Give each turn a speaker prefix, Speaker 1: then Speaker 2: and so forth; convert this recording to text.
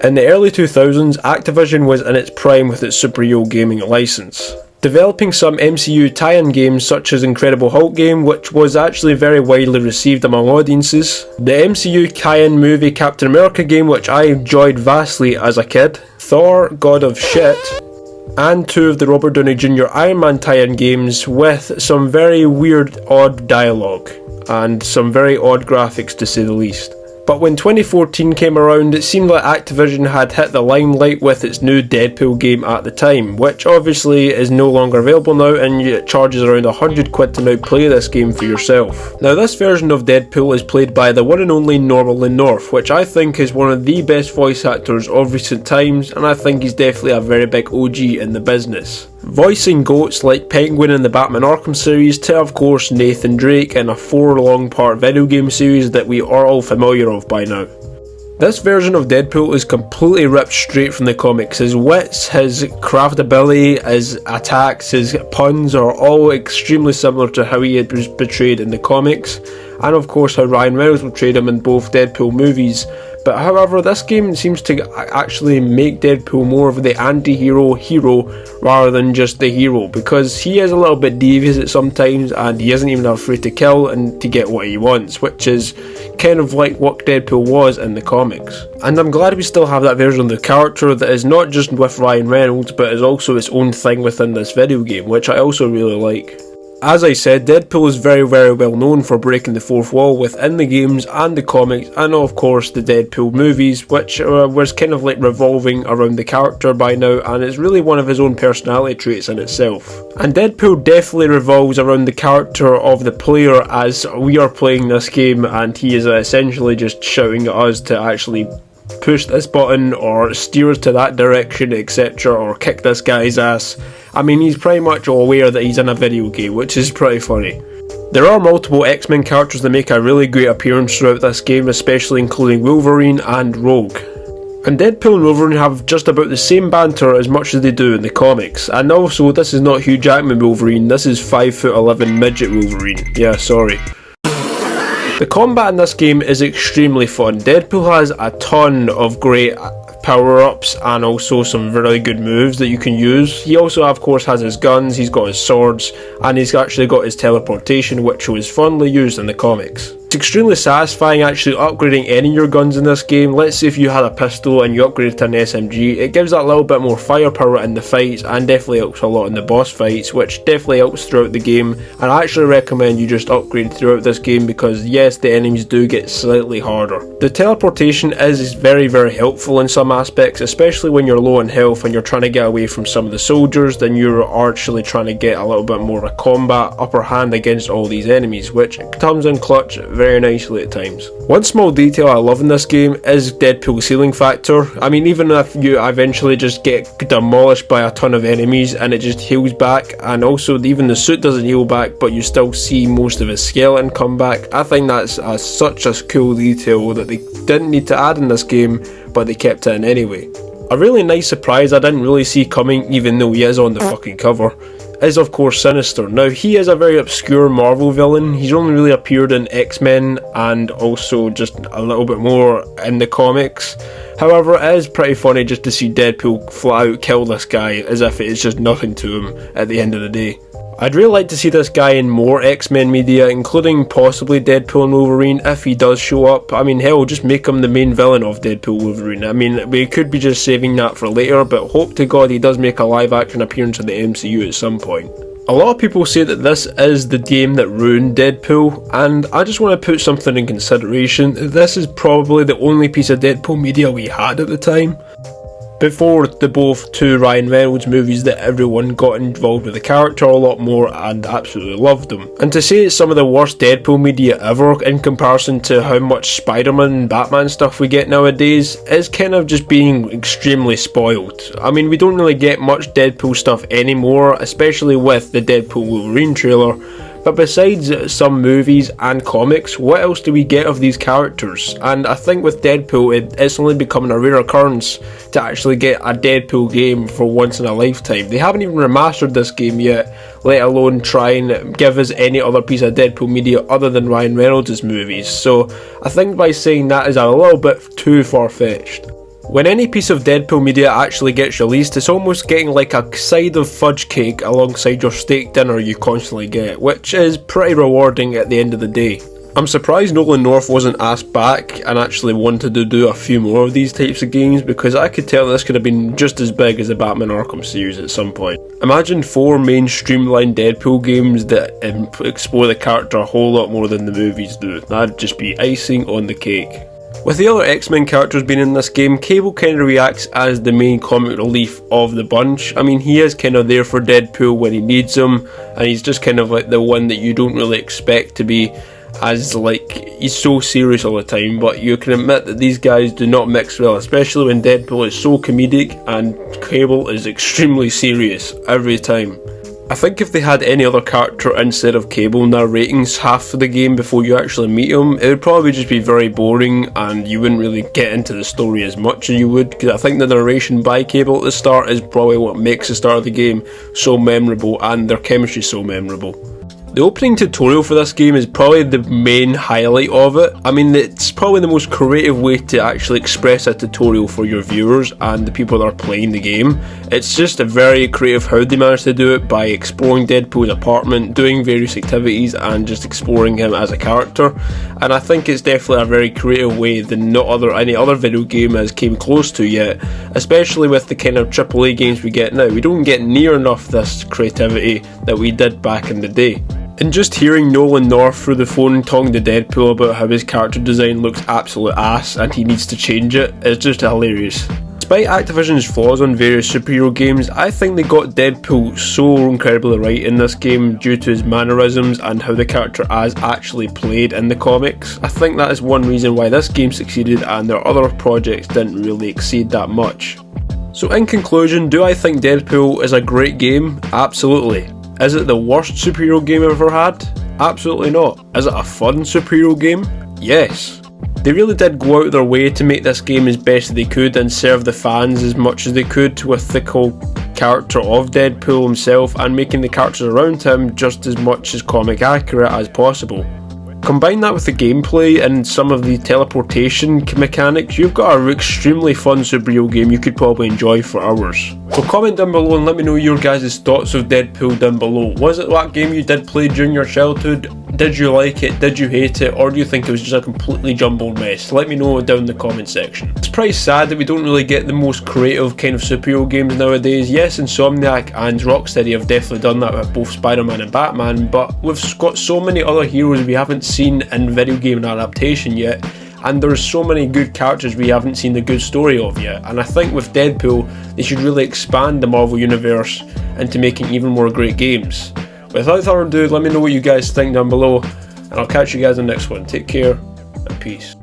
Speaker 1: In the early 2000s, Activision was in its prime with its superhero gaming license, developing some MCU tie-in games such as Incredible Hulk game, which was actually very widely received among audiences, the MCU tie-in movie Captain America game, which I enjoyed vastly as a kid, Thor, God of Shit, and 2 of the Robert Downey Jr. Iron Man tie-in games with some very weird, odd dialogue, and some very odd graphics to say the least. But when 2014 came around, it seemed like Activision had hit the limelight with its new DeadPool game at the time, which obviously is no longer available now, and it charges around £100 to now play this game for yourself. Now, this version of DeadPool is played by the one and only Norman North, which I think is one of the best voice actors of recent times, and I think he's definitely a very big OG in the business, voicing goats like Penguin in the Batman Arkham series to, of course, Nathan Drake in a 4 long part video game series that we are all familiar of by now. This version of DeadPool is completely ripped straight from the comics. His wits, his craftability, his attacks, his puns are all extremely similar to how he was portrayed in the comics, and of course how Ryan Reynolds portrayed him in both DeadPool movies. But however, this game seems to actually make Deadpool more of the anti-hero hero rather than just the hero, because he is a little bit devious at sometimes and he isn't even afraid to kill and to get what he wants, which is kind of like what Deadpool was in the comics. And I'm glad we still have that version of the character that is not just with Ryan Reynolds but is also its own thing within this video game, which I also really like. As I said, Deadpool is very well known for breaking the fourth wall within the games and the comics, and of course the Deadpool movies, which was kind of like revolving around the character by now, and it's really one of his own personality traits in itself. And Deadpool definitely revolves around the character of the player as we are playing this game, and he is essentially just shouting at us to actually push this button or steer us to that direction, etc., or kick this guy's ass. I mean, he's pretty much aware that he's in a video game, which is pretty funny. There are multiple X-Men characters that make a really great appearance throughout this game, especially including Wolverine and Rogue. And Deadpool and Wolverine have just about the same banter as much as they do in the comics. And also, this is not Hugh Jackman Wolverine, this is 5'11" midget Wolverine. Yeah, sorry. The combat in this game is extremely fun. Deadpool has a ton of great power-ups and also some really good moves that you can use. He also of course has his guns, he's got his swords, and he's actually got his teleportation, which was fondly used in the comics. It's extremely satisfying actually upgrading any of your guns in this game. Let's say if you had a pistol and you upgraded to an SMG, it gives that little bit more firepower in the fights and definitely helps a lot in the boss fights, which definitely helps throughout the game, and I actually recommend you just upgrade throughout this game because yes, the enemies do get slightly harder. The teleportation is very helpful in some aspects, especially when you're low on health and you're trying to get away from some of the soldiers, then you're actually trying to get a little bit more of a combat upper hand against all these enemies, which comes in clutch very nicely at times. One small detail I love in this game is Deadpool's healing factor. I mean, even if you eventually just get demolished by a ton of enemies and it just heals back, and also even the suit doesn't heal back but you still see most of his skeleton come back, I think that's such a cool detail that they didn't need to add in this game, but they kept it in anyway. A really nice surprise I didn't really see coming, even though he is on the fucking cover, is of course Sinister. Now, he is a very obscure Marvel villain. He's only really appeared in X-Men and also just a little bit more in the comics. However, it is pretty funny just to see Deadpool flat out kill this guy as if it is just nothing to him at the end of the day. I'd really like to see this guy in more X-Men media, including possibly Deadpool and Wolverine if he does show up. I mean, hell, just make him the main villain of Deadpool Wolverine. I mean, we could be just saving that for later, but hope to God he does make a live action appearance in the MCU at some point. A lot of people say that this is the game that ruined Deadpool, and I just want to put something in consideration. This is probably the only piece of Deadpool media we had at the time, before the both 2 Ryan Reynolds movies that everyone got involved with the character a lot more and absolutely loved them. And to say it's some of the worst Deadpool media ever in comparison to how much Spider-Man and Batman stuff we get nowadays is kind of just being extremely spoiled. I mean, we don't really get much Deadpool stuff anymore, especially with the Deadpool Wolverine trailer. But besides some movies and comics, what else do we get of these characters? And I think with Deadpool, it's only becoming a rare occurrence to actually get a Deadpool game for once in a lifetime. They haven't even remastered this game yet, let alone try and give us any other piece of Deadpool media other than Ryan Reynolds' movies. So I think by saying that is a little bit too far-fetched. When any piece of Deadpool media actually gets released, it's almost getting like a side of fudge cake alongside your steak dinner you constantly get, which is pretty rewarding at the end of the day. I'm surprised Nolan North wasn't asked back and actually wanted to do a few more of these types of games, because I could tell this could have been just as big as the Batman Arkham series at some point. Imagine 4 main streamlined Deadpool games that explore the character a whole lot more than the movies do. That'd just be icing on the cake. With the other X-Men characters being in this game, Cable kind of reacts as the main comic relief of the bunch. I mean, he is kind of there for Deadpool when he needs him, and he's just kind of like the one that you don't really expect to be, as like, he's so serious all the time, but you can admit that these guys do not mix well, especially when Deadpool is so comedic and Cable is extremely serious every time. I think if they had any other character instead of Cable narrating half of the game before you actually meet him, it would probably just be very boring and you wouldn't really get into the story as much as you would, because I think the narration by Cable at the start is probably what makes the start of the game so memorable and their chemistry so memorable. The opening tutorial for this game is probably the main highlight of it. I mean, it's probably the most creative way to actually express a tutorial for your viewers and the people that are playing the game. It's just a very creative how they managed to do it, by exploring Deadpool's apartment, doing various activities and just exploring him as a character. And I think it's definitely a very creative way that any other video game has came close to yet, especially with the kind of AAA games we get now. We don't get near enough this creativity that we did back in the day. And just hearing Nolan North through the phone talking to Deadpool about how his character design looks absolute ass and he needs to change it is just hilarious. Despite Activision's flaws on various superhero games, I think they got Deadpool so incredibly right in this game due to his mannerisms and how the character is actually played in the comics. I think that is one reason why this game succeeded and their other projects didn't really exceed that much. So in conclusion, do I think Deadpool is a great game? Absolutely. Is it the worst superhero game I've ever had? Absolutely not. Is it a fun superhero game? Yes. They really did go out of their way to make this game as best they could and serve the fans as much as they could with the whole character of Deadpool himself and making the characters around him just as much as comic accurate as possible. Combine that with the gameplay and some of the teleportation mechanics, you've got an extremely fun superhero game you could probably enjoy for hours. So comment down below and let me know your guys' thoughts of Deadpool down below. Was it that game you did play during your childhood? Did you like it? Did you hate it? Or do you think it was just a completely jumbled mess? Let me know down in the comment section. It's pretty sad that we don't really get the most creative kind of superhero games nowadays. Yes, Insomniac and Rocksteady have definitely done that with both Spider-Man and Batman, but we've got so many other heroes we haven't seen in video game adaptation yet, and there's so many good characters we haven't seen the good story of yet. And I think with Deadpool, they should really expand the Marvel Universe into making even more great games. Without further ado, let me know what you guys think down below, and I'll catch you guys in the next one. Take care, and peace.